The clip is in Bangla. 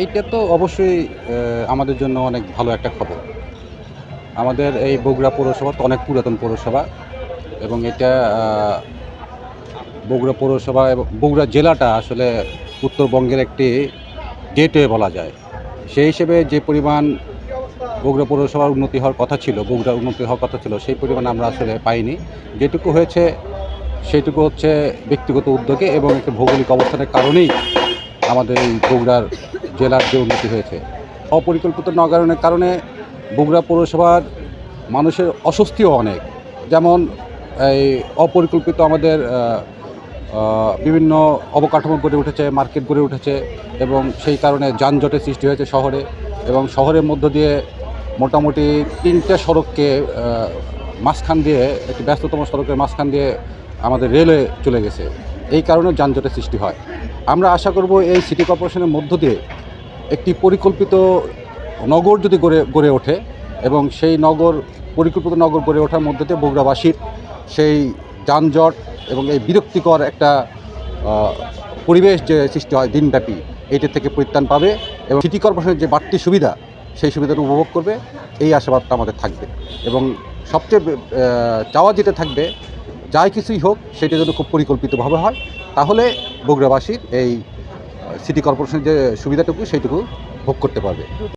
এইটা তো অবশ্যই আমাদের জন্য অনেক ভালো একটা খবর। আমাদের এই বগুড়া পৌরসভা তো অনেক পুরাতন পৌরসভা এবং এটা বগুড়া পৌরসভা এবং বগুড়া জেলাটা আসলে উত্তরবঙ্গের একটি গেটওয়ে বলা যায়। সেই হিসেবে যে পরিমাণ বগুড়া পৌরসভার উন্নতি হওয়ার কথা ছিল, বগুড়ার উন্নতি হওয়ার কথা ছিল, সেই পরিমাণ আমরা আসলে পাইনি। যেটুকু হয়েছে সেইটুকু হচ্ছে ব্যক্তিগত উদ্যোগে এবং একটা ভৌগোলিক অবস্থানের কারণেই আমাদের এই বগুড়ার জেলার যে উন্নতি হয়েছে। অপরিকল্পিত নগরায়নের কারণে বগুড়া পৌরসভার মানুষের অস্বস্তিও অনেক। যেমন এই অপরিকল্পিত আমাদের বিভিন্ন অবকাঠামো গড়ে উঠেছে, মার্কেট গড়ে উঠেছে এবং সেই কারণে যানজটের সৃষ্টি হয়েছে শহরে এবং শহরের মধ্য দিয়ে মোটামুটি 3টে সড়ককে মাঝখান দিয়ে, একটি ব্যস্ততম সড়কের মাঝখান দিয়ে আমাদের রেলওয়ে চলে গেছে। এই কারণে যানজটের সৃষ্টি হয়। আমরা আশা করব এই সিটি কর্পোরেশনের মধ্য দিয়ে একটি পরিকল্পিত নগর যদি গড়ে ওঠে এবং সেই পরিকল্পিত নগর গড়ে ওঠার মধ্যে দিয়ে বগুড়াবাসীর সেই যানজট এবং এই বিরক্তিকর একটা পরিবেশ যে সৃষ্টি হয় দিনব্যাপী, এইটা থেকে পরিত্রাণ পাবে এবং সিটি কর্পোরেশনের যে বাড়তি সুবিধা, সেই সুবিধাটা উপভোগ করবে, এই আশাবাদটা আমাদের থাকবে। এবং সবচেয়ে চাওয়া যেটা থাকবে, যাই কিছুই হোক সেটা যদি খুব পরিকল্পিতভাবে হয়, তাহলে বগুড়াবাসীর এই সিটি কর্পোরেশনের যে সুবিধাটুকু সেইটুকু ভোগ করতে পারবে।